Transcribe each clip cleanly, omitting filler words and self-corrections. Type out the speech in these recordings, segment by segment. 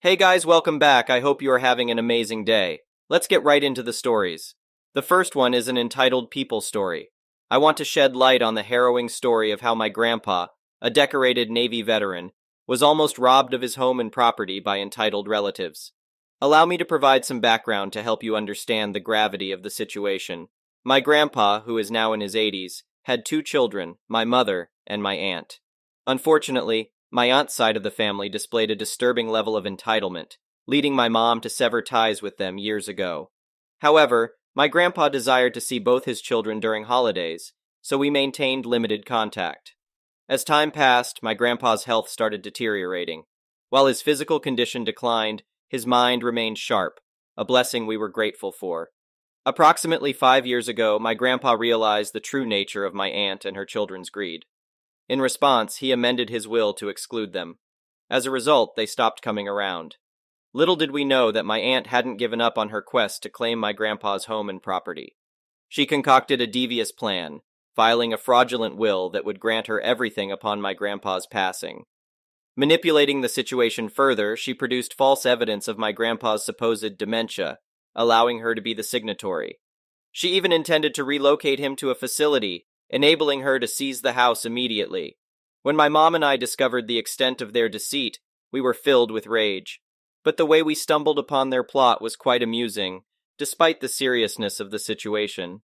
Hey guys, welcome back. I hope you are having an amazing day. Let's get right into the stories. The first one is an entitled People Story. I want to shed light on the harrowing story of how my grandpa, a decorated Navy veteran, was almost robbed of his home and property by entitled relatives. Allow me to provide some background to help you understand the gravity of the situation. My grandpa, who is now in his 80s, had two children, my mother and my aunt. Unfortunately, my aunt's side of the family displayed a disturbing level of entitlement, leading my mom to sever ties with them years ago. However, my grandpa desired to see both his children during holidays, so we maintained limited contact. As time passed, my grandpa's health started deteriorating. While his physical condition declined, his mind remained sharp, a blessing we were grateful for. Approximately 5 years ago, my grandpa realized the true nature of my aunt and her children's greed. In response, he amended his will to exclude them. As a result, they stopped coming around. Little did we know that my aunt hadn't given up on her quest to claim my grandpa's home and property. She concocted a devious plan, filing a fraudulent will that would grant her everything upon my grandpa's passing. Manipulating the situation further, she produced false evidence of my grandpa's supposed dementia, allowing her to be the signatory. She even intended to relocate him to a facility, enabling her to seize the house immediately. When my mom and I discovered the extent of their deceit, we were filled with rage. But the way we stumbled upon their plot was quite amusing, despite the seriousness of the situation.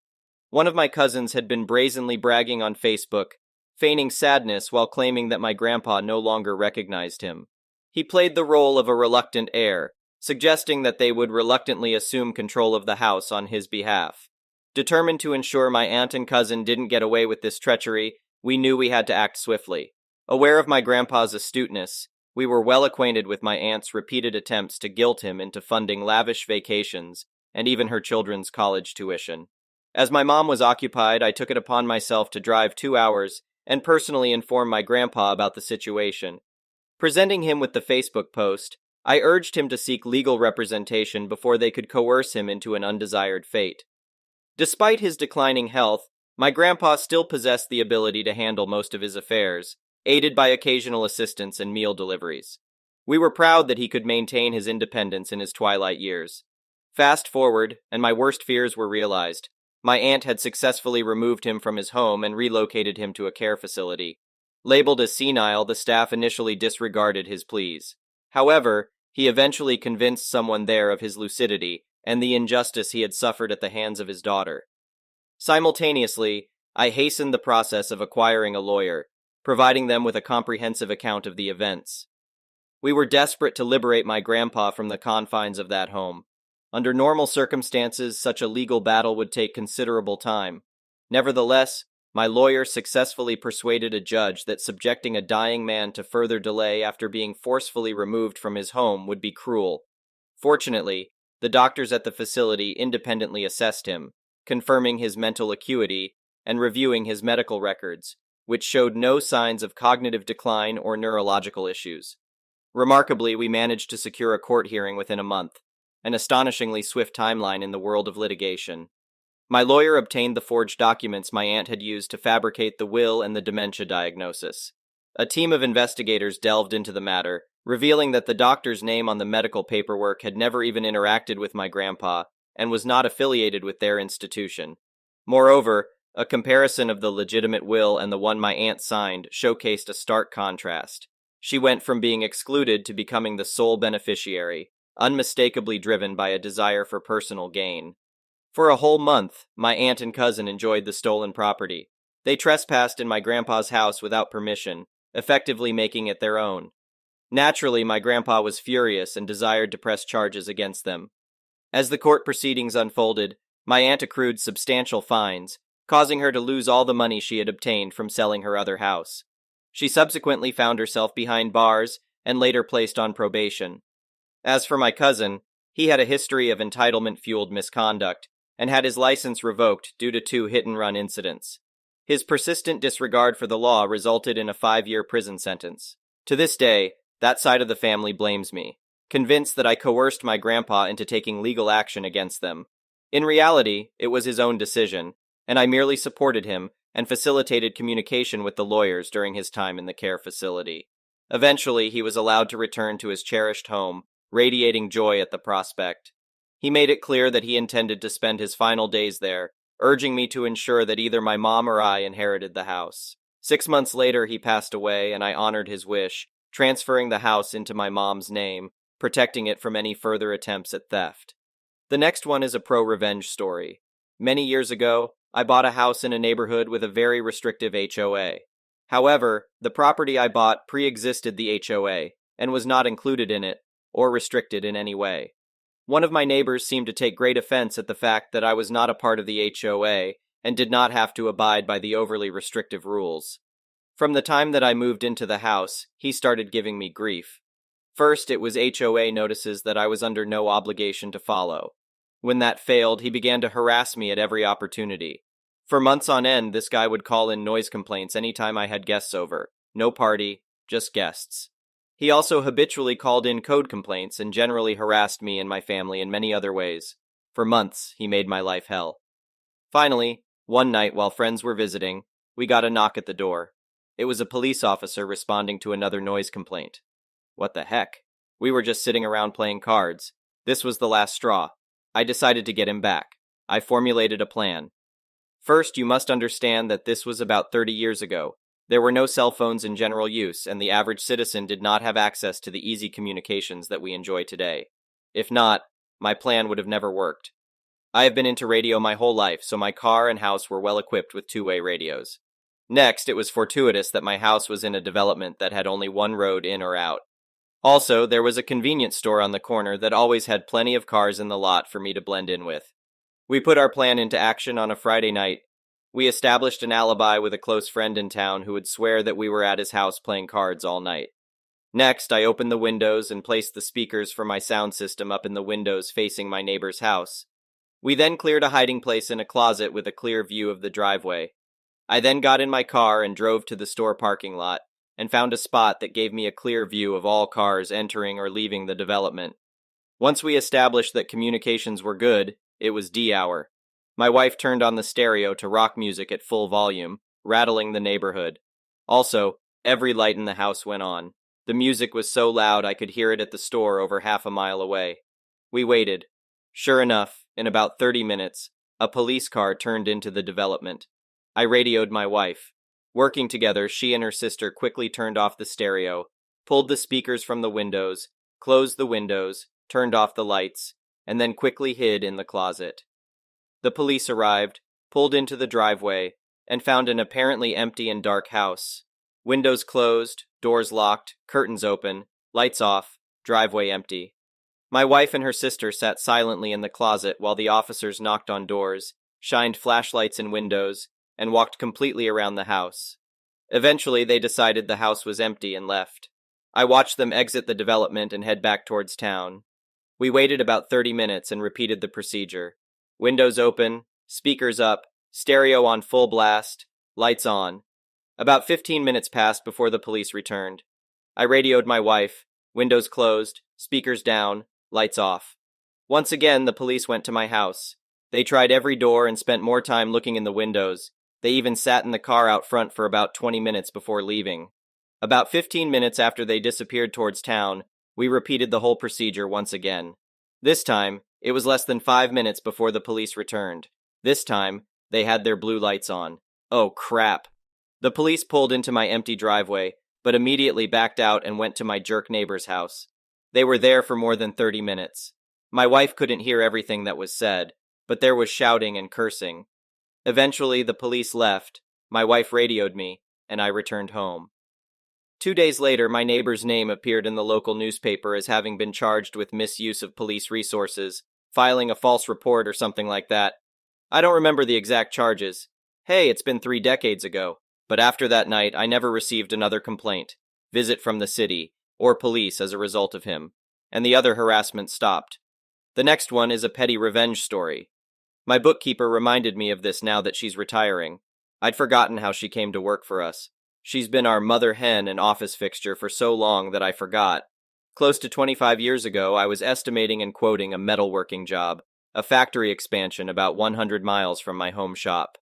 One of my cousins had been brazenly bragging on Facebook, feigning sadness while claiming that my grandpa no longer recognized him. He played the role of a reluctant heir, suggesting that they would reluctantly assume control of the house on his behalf. Determined to ensure my aunt and cousin didn't get away with this treachery, we knew we had to act swiftly. Aware of my grandpa's astuteness, we were well acquainted with my aunt's repeated attempts to guilt him into funding lavish vacations and even her children's college tuition. As my mom was occupied, I took it upon myself to drive 2 hours and personally inform my grandpa about the situation. Presenting him with the Facebook post, I urged him to seek legal representation before they could coerce him into an undesired fate. Despite his declining health, my grandpa still possessed the ability to handle most of his affairs, aided by occasional assistance and meal deliveries. We were proud that he could maintain his independence in his twilight years. Fast forward, and my worst fears were realized. My aunt had successfully removed him from his home and relocated him to a care facility. Labeled as senile, the staff initially disregarded his pleas. However, he eventually convinced someone there of his lucidity and the injustice he had suffered at the hands of his daughter. Simultaneously, I hastened the process of acquiring a lawyer, providing them with a comprehensive account of the events. We were desperate to liberate my grandpa from the confines of that home. Under normal circumstances, such a legal battle would take considerable time. Nevertheless, my lawyer successfully persuaded a judge that subjecting a dying man to further delay after being forcefully removed from his home would be cruel. Fortunately, the doctors at the facility independently assessed him, confirming his mental acuity and reviewing his medical records, which showed no signs of cognitive decline or neurological issues. Remarkably, we managed to secure a court hearing within a month, an astonishingly swift timeline in the world of litigation. My lawyer obtained the forged documents my aunt had used to fabricate the will and the dementia diagnosis. A team of investigators delved into the matter, revealing that the doctor's name on the medical paperwork had never even interacted with my grandpa and was not affiliated with their institution. Moreover, a comparison of the legitimate will and the one my aunt signed showcased a stark contrast. She went from being excluded to becoming the sole beneficiary, unmistakably driven by a desire for personal gain. For a whole month, my aunt and cousin enjoyed the stolen property. They trespassed in my grandpa's house without permission, effectively making it their own. Naturally, my grandpa was furious and desired to press charges against them. As the court proceedings unfolded, my aunt accrued substantial fines, causing her to lose all the money she had obtained from selling her other house. She subsequently found herself behind bars and later placed on probation. As for my cousin, he had a history of entitlement-fueled misconduct and had his license revoked due to 2 hit-and-run incidents. His persistent disregard for the law resulted in a 5-year prison sentence. To this day, that side of the family blames me, convinced that I coerced my grandpa into taking legal action against them. In reality, it was his own decision, and I merely supported him and facilitated communication with the lawyers during his time in the care facility. Eventually, he was allowed to return to his cherished home, radiating joy at the prospect. He made it clear that he intended to spend his final days there, urging me to ensure that either my mom or I inherited the house. 6 months later, he passed away, and I honored his wish, transferring the house into my mom's name, protecting it from any further attempts at theft. The next one is a pro-revenge story. Many years ago, I bought a house in a neighborhood with a very restrictive HOA. However, the property I bought pre-existed the HOA and was not included in it or restricted in any way. One of my neighbors seemed to take great offense at the fact that I was not a part of the HOA and did not have to abide by the overly restrictive rules. From the time that I moved into the house, he started giving me grief. First, it was HOA notices that I was under no obligation to follow. When that failed, he began to harass me at every opportunity. For months on end, this guy would call in noise complaints anytime I had guests over. No party, just guests. He also habitually called in code complaints and generally harassed me and my family in many other ways. For months, he made my life hell. Finally, one night while friends were visiting, we got a knock at the door. It was a police officer responding to another noise complaint. What the heck? We were just sitting around playing cards. This was the last straw. I decided to get him back. I formulated a plan. First, you must understand that this was about 30 years ago. There were no cell phones in general use, and the average citizen did not have access to the easy communications that we enjoy today. If not, my plan would have never worked. I have been into radio my whole life, so my car and house were well equipped with two-way radios. Next, it was fortuitous that my house was in a development that had only one road in or out. Also, there was a convenience store on the corner that always had plenty of cars in the lot for me to blend in with. We put our plan into action on a Friday night. We established an alibi with a close friend in town who would swear that we were at his house playing cards all night. Next, I opened the windows and placed the speakers for my sound system up in the windows facing my neighbor's house. We then cleared a hiding place in a closet with a clear view of the driveway. I then got in my car and drove to the store parking lot, and found a spot that gave me a clear view of all cars entering or leaving the development. Once we established that communications were good, it was D hour. My wife turned on the stereo to rock music at full volume, rattling the neighborhood. Also, every light in the house went on. The music was so loud I could hear it at the store over half a mile away. We waited. Sure enough, in about 30 minutes, a police car turned into the development. I radioed my wife. Working together, she and her sister quickly turned off the stereo, pulled the speakers from the windows, closed the windows, turned off the lights, and then quickly hid in the closet. The police arrived, pulled into the driveway, and found an apparently empty and dark house. Windows closed, doors locked, curtains open, lights off, driveway empty. My wife and her sister sat silently in the closet while the officers knocked on doors, shined flashlights in windows, and walked completely around the house. Eventually, they decided the house was empty and left. I watched them exit the development and head back towards town. We waited about 30 minutes and repeated the procedure. Windows open, speakers up, stereo on full blast, lights on. About 15 minutes passed before the police returned. I radioed my wife, windows closed, speakers down, lights off. Once again, the police went to my house. They tried every door and spent more time looking in the windows. They even sat in the car out front for about 20 minutes before leaving. About 15 minutes after they disappeared towards town, we repeated the whole procedure once again. This time, it was less than 5 minutes before the police returned. This time, they had their blue lights on. Oh crap. The police pulled into my empty driveway, but immediately backed out and went to my jerk neighbor's house. They were there for more than 30 minutes. My wife couldn't hear everything that was said, but there was shouting and cursing. Eventually, the police left, my wife radioed me, and I returned home. 2 days later, my neighbor's name appeared in the local newspaper as having been charged with misuse of police resources, filing a false report or something like that. I don't remember the exact charges. Hey, it's been 3 decades ago. But after that night, I never received another complaint, visit from the city, or police as a result of him, and the other harassment stopped. The next one is a petty revenge story. My bookkeeper reminded me of this now that she's retiring. I'd forgotten how she came to work for us. She's been our mother hen and office fixture for so long that I forgot. Close to 25 years ago, I was estimating and quoting a metalworking job, a factory expansion about 100 miles from my home shop.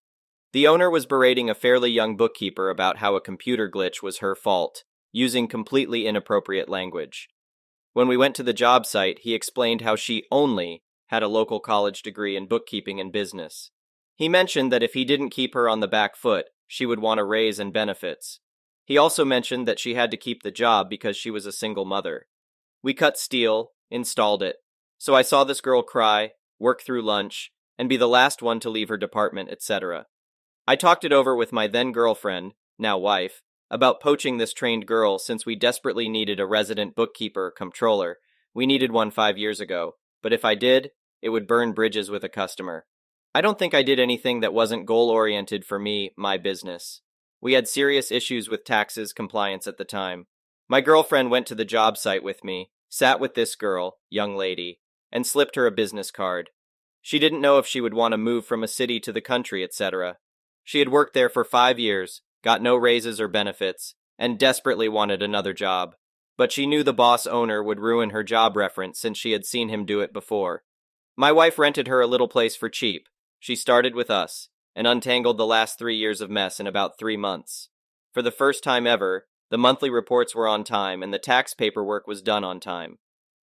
The owner was berating a fairly young bookkeeper about how a computer glitch was her fault, using completely inappropriate language. When we went to the job site, he explained how she only had a local college degree in bookkeeping and business. He mentioned that if he didn't keep her on the back foot, she would want a raise and benefits. He also mentioned that she had to keep the job because she was a single mother. We cut steel, installed it. So I saw this girl cry, work through lunch, and be the last one to leave her department, etc. I talked it over with my then girlfriend, now wife, about poaching this trained girl since we desperately needed a resident bookkeeper/comptroller. We needed one 5 years ago, but if I did, it would burn bridges with a customer. I don't think I did anything that wasn't goal-oriented for me, my business. We had serious issues with taxes compliance at the time. My girlfriend went to the job site with me, sat with this girl, young lady, and slipped her a business card. She didn't know if she would want to move from a city to the country, etc. She had worked there for 5 years, got no raises or benefits, and desperately wanted another job. But she knew the boss owner would ruin her job reference since she had seen him do it before. My wife rented her a little place for cheap. She started with us, and untangled the last 3 years of mess in about 3 months. For the first time ever, the monthly reports were on time and the tax paperwork was done on time.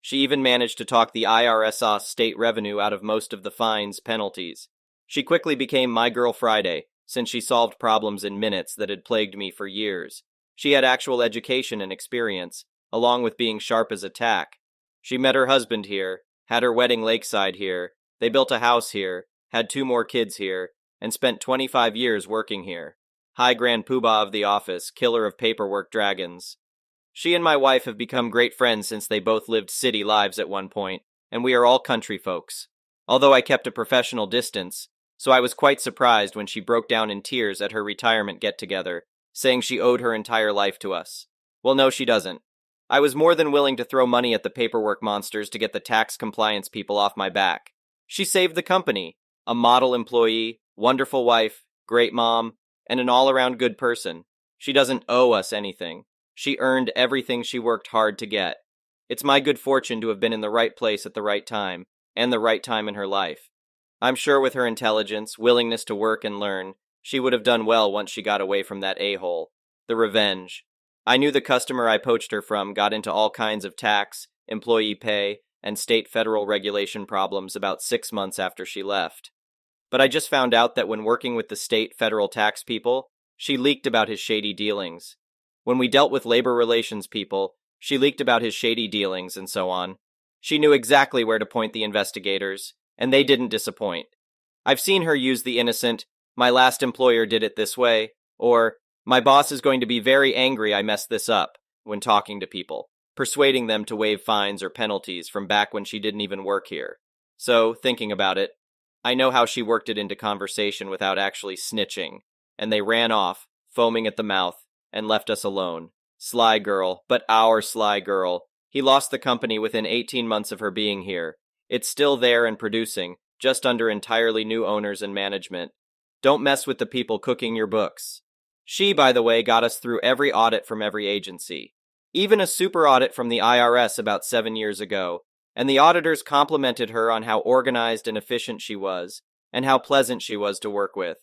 She even managed to talk the IRS state revenue out of most of the fines, penalties. She quickly became my girl Friday, since she solved problems in minutes that had plagued me for years. She had actual education and experience, along with being sharp as a tack. She met her husband here, had her wedding lakeside here, they built a house here, had 2 more kids here, and spent 25 years working here. High Grand Poobah of the office, killer of paperwork dragons. She and my wife have become great friends since they both lived city lives at one point, and we are all country folks. Although I kept a professional distance, so I was quite surprised when she broke down in tears at her retirement get-together, saying she owed her entire life to us. Well, no, she doesn't. I was more than willing to throw money at the paperwork monsters to get the tax compliance people off my back. She saved the company. A model employee, wonderful wife, great mom, and an all-around good person. She doesn't owe us anything. She earned everything she worked hard to get. It's my good fortune to have been in the right place at the right time, and the right time in her life. I'm sure with her intelligence, willingness to work and learn, she would have done well once she got away from that a-hole. The revenge. I knew the customer I poached her from got into all kinds of tax, employee pay, and state-federal regulation problems about 6 months after she left. But I just found out that when working with the state-federal tax people, she leaked about his shady dealings. When we dealt with labor relations people, she leaked about his shady dealings and so on. She knew exactly where to point the investigators, and they didn't disappoint. I've seen her use the innocent, "my last employer did it this way," or "my boss is going to be very angry I messed this up," when talking to people, persuading them to waive fines or penalties from back when she didn't even work here. So, thinking about it, I know how she worked it into conversation without actually snitching, and they ran off, foaming at the mouth, and left us alone. Sly girl, but our sly girl. He lost the company within 18 months of her being here. It's still there and producing, just under entirely new owners and management. Don't mess with the people cooking your books. She, by the way, got us through every audit from every agency. Even a super audit from the IRS about 7 years ago, and the auditors complimented her on how organized and efficient she was, and how pleasant she was to work with.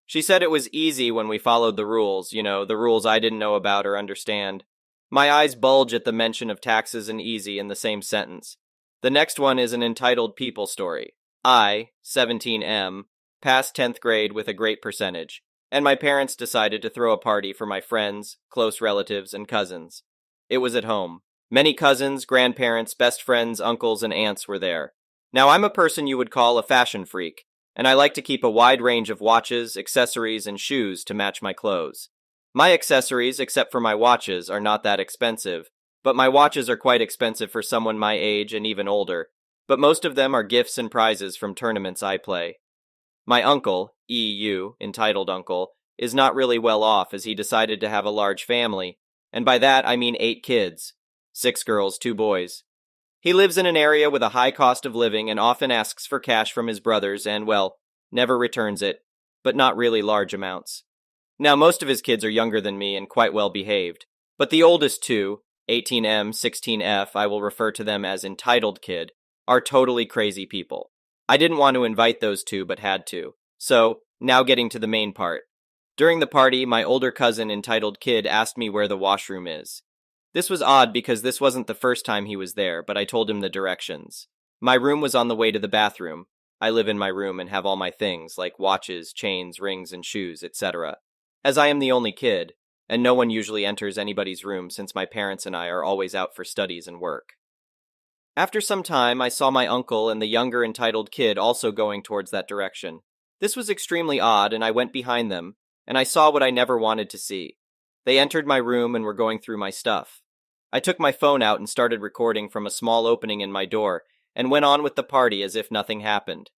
She said it was easy when we followed the rules, the rules I didn't know about or understand. My eyes bulge at the mention of taxes and easy in the same sentence. The next one is an entitled people story. I, 17M, passed 10th grade with a great percentage, and my parents decided to throw a party for my friends, close relatives, and cousins. It was at home. Many cousins, grandparents, best friends, uncles, and aunts were there. Now, I'm a person you would call a fashion freak, and I like to keep a wide range of watches, accessories, and shoes to match my clothes. My accessories, except for my watches, are not that expensive, but my watches are quite expensive for someone my age and even older, but most of them are gifts and prizes from tournaments I play. My uncle, EU, entitled uncle, is not really well off as he decided to have a large family, and by that I mean 8 kids. 6 girls, 2 boys. He lives in an area with a high cost of living and often asks for cash from his brothers and, well, never returns it, but not really large amounts. Now, most of his kids are younger than me and quite well behaved, but the oldest 2, 18M, 16F, I will refer to them as entitled kid, are totally crazy people. I didn't want to invite those 2, but had to. So, now getting to the main part. During the party, my older cousin entitled kid asked me where the washroom is. This was odd because this wasn't the first time he was there, but I told him the directions. My room was on the way to the bathroom. I live in my room and have all my things, like watches, chains, rings, and shoes, etc. As I am the only kid, and no one usually enters anybody's room since my parents and I are always out for studies and work. After some time, I saw my uncle and the younger entitled kid also going towards that direction. This was extremely odd, and I went behind them, and I saw what I never wanted to see. They entered my room and were going through my stuff. I took my phone out and started recording from a small opening in my door, and went on with the party as if nothing happened.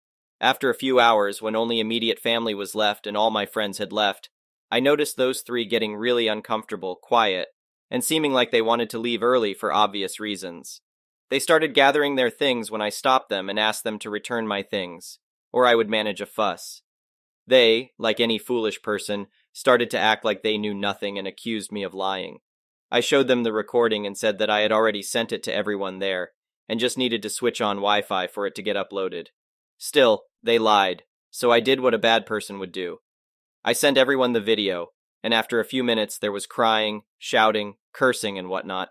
After a few hours, when only immediate family was left and all my friends had left, I noticed those three getting really uncomfortable, quiet, and seeming like they wanted to leave early for obvious reasons. They started gathering their things when I stopped them and asked them to return my things, or I would manage a fuss. They, like any foolish person, started to act like they knew nothing and accused me of lying. I showed them the recording and said that I had already sent it to everyone there, and just needed to switch on Wi-Fi for it to get uploaded. Still, they lied, so I did what a bad person would do. I sent everyone the video, and after a few minutes there was crying, shouting, cursing, and whatnot.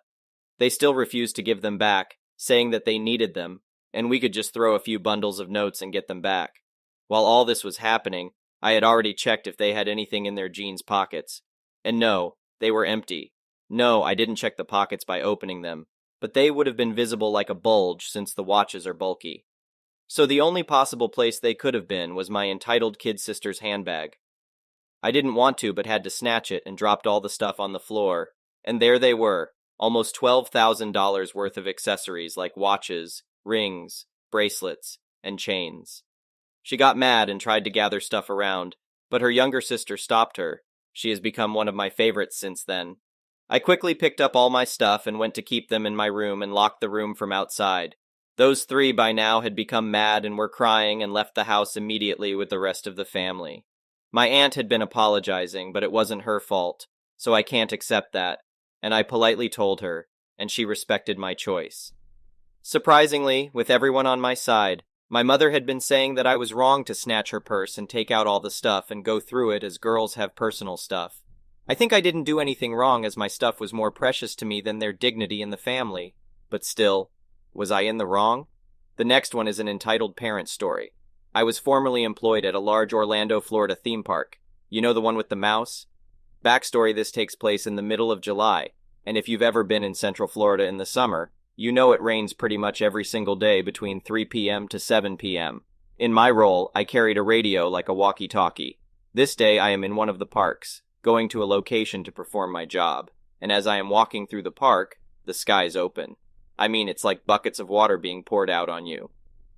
They still refused to give them back, saying that they needed them, and we could just throw a few bundles of notes and get them back. While all this was happening, I had already checked if they had anything in their jeans pockets. And no, they were empty. No, I didn't check the pockets by opening them, but they would have been visible like a bulge since the watches are bulky. So the only possible place they could have been was my entitled kid sister's handbag. I didn't want to, but had to snatch it and dropped all the stuff on the floor, and there they were, almost $12,000 worth of accessories like watches, rings, bracelets, and chains. She got mad and tried to gather stuff around, but her younger sister stopped her. She has become one of my favorites since then. I quickly picked up all my stuff and went to keep them in my room and locked the room from outside. Those three by now had become mad and were crying and left the house immediately with the rest of the family. My aunt had been apologizing, but it wasn't her fault, so I can't accept that, and I politely told her, and she respected my choice. Surprisingly, with everyone on my side, my mother had been saying that I was wrong to snatch her purse and take out all the stuff and go through it as girls have personal stuff. I think I didn't do anything wrong as my stuff was more precious to me than their dignity in the family. But still, was I in the wrong? The next one is an entitled parent story. I was formerly employed at a large Orlando, Florida theme park. You know the one with the mouse? Backstory: this takes place in the middle of July, and if you've ever been in Central Florida in the summer, you know it rains pretty much every single day between 3 p.m. to 7 p.m. In my role, I carried a radio like a walkie-talkie. This day I am in one of the parks, going to a location to perform my job, and as I am walking through the park, the sky's open. I mean, it's like buckets of water being poured out on you.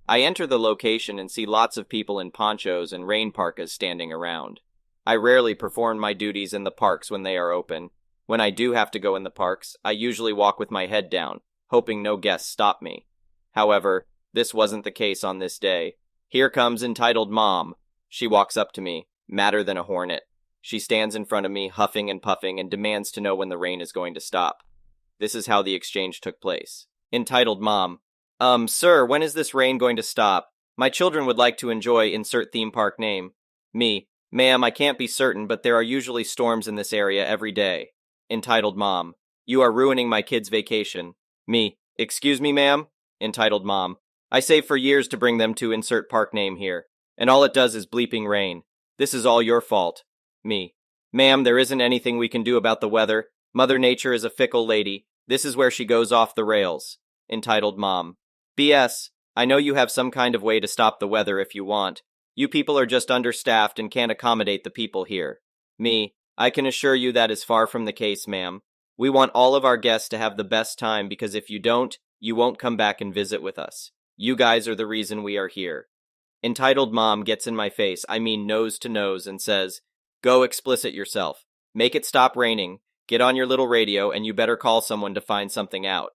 I enter the location and see lots of people in ponchos and rain parkas standing around. I rarely perform my duties in the parks when they are open. When I do have to go in the parks, I usually walk with my head down, hoping no guests stop me. However, this wasn't the case on this day. Here comes entitled Mom. She walks up to me, madder than a hornet. She stands in front of me, huffing and puffing, and demands to know when the rain is going to stop. This is how the exchange took place. Entitled Mom: Sir, when is this rain going to stop? My children would like to enjoy insert theme park name. Me: Ma'am, I can't be certain, but there are usually storms in this area every day. Entitled Mom: You are ruining my kids' vacation. Me: Excuse me, ma'am? Entitled Mom: I saved for years to bring them to insert park name here, and all it does is bleeping rain. This is all your fault. Me: Ma'am, there isn't anything we can do about the weather. Mother Nature is a fickle lady. This is where she goes off the rails. Entitled Mom: BS. I know you have some kind of way to stop the weather if you want. You people are just understaffed and can't accommodate the people here. Me: I can assure you that is far from the case, ma'am. We want all of our guests to have the best time because if you don't, you won't come back and visit with us. You guys are the reason we are here. Entitled Mom gets in my face, I mean nose to nose, and says, Go explicit yourself. Make it stop raining. Get on your little radio and you better call someone to find something out.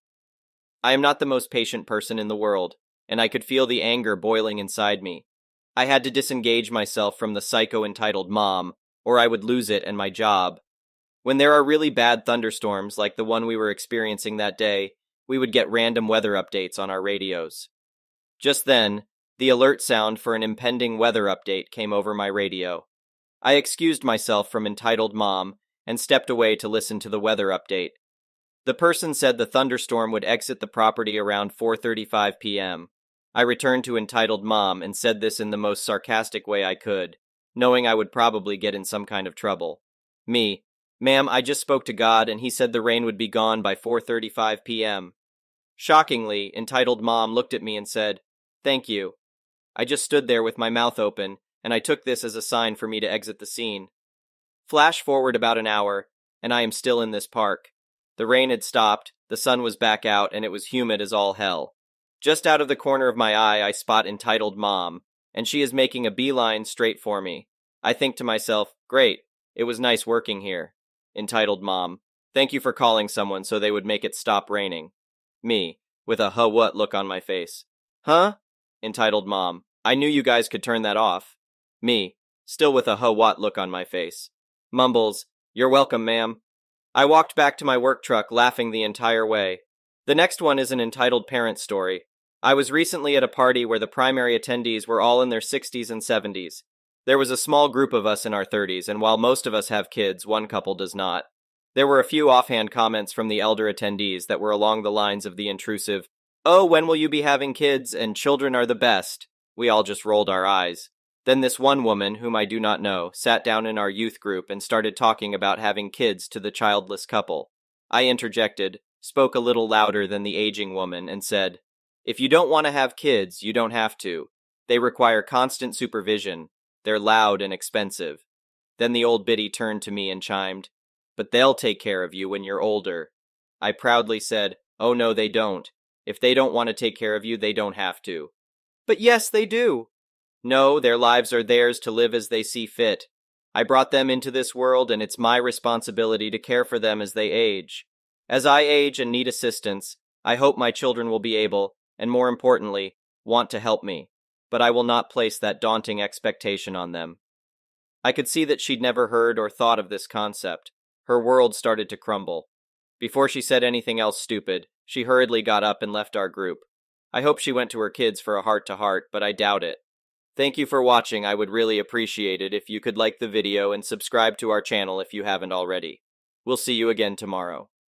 I am not the most patient person in the world, and I could feel the anger boiling inside me. I had to disengage myself from the psycho entitled Mom, or I would lose it and my job. When there are really bad thunderstorms like the one we were experiencing that day, we would get random weather updates on our radios. Just then, the alert sound for an impending weather update came over my radio. I excused myself from entitled Mom and stepped away to listen to the weather update. The person said the thunderstorm would exit the property around 4:35 p.m. I returned to entitled mom and said this in the most sarcastic way I could, knowing I would probably get in some kind of trouble. Me, ma'am, I just spoke to God and he said the rain would be gone by 4:35 p.m. Shockingly, entitled mom looked at me and said, "Thank you." I just stood there with my mouth open, and I took this as a sign for me to exit the scene. Flash forward about an hour, and I am still in this park. The rain had stopped, the sun was back out, and it was humid as all hell. Just out of the corner of my eye, I spot entitled mom, and she is making a beeline straight for me. I think to myself, great, it was nice working here. Entitled mom, thank you for calling someone so they would make it stop raining. Me, with a huh what look on my face. Huh? Entitled mom, I knew you guys could turn that off. Me, still with a huh what look on my face. Mumbles, you're welcome, ma'am. I walked back to my work truck laughing the entire way. The next one is an entitled parent story. I was recently at a party where the primary attendees were all in their 60s and 70s. There was a small group of us in our 30s, and while most of us have kids, one couple does not. There were a few offhand comments from the elder attendees that were along the lines of the intrusive, "Oh, when will you be having kids? And children are the best." We all just rolled our eyes. Then this one woman, whom I do not know, sat down in our youth group and started talking about having kids to the childless couple. I interjected, spoke a little louder than the aging woman, and said, "If you don't want to have kids, you don't have to. They require constant supervision. They're loud and expensive." Then the old biddy turned to me and chimed, "But they'll take care of you when you're older." I proudly said, "Oh no, they don't. If they don't want to take care of you, they don't have to." "But yes, they do." "No, their lives are theirs to live as they see fit. I brought them into this world, and it's my responsibility to care for them as they age. As I age and need assistance, I hope my children will be able, and more importantly, want to help me, but I will not place that daunting expectation on them." I could see that she'd never heard or thought of this concept. Her world started to crumble. Before she said anything else stupid, she hurriedly got up and left our group. I hope she went to her kids for a heart-to-heart, but I doubt it. Thank you for watching. I would really appreciate it if you could like the video and subscribe to our channel if you haven't already. We'll see you again tomorrow.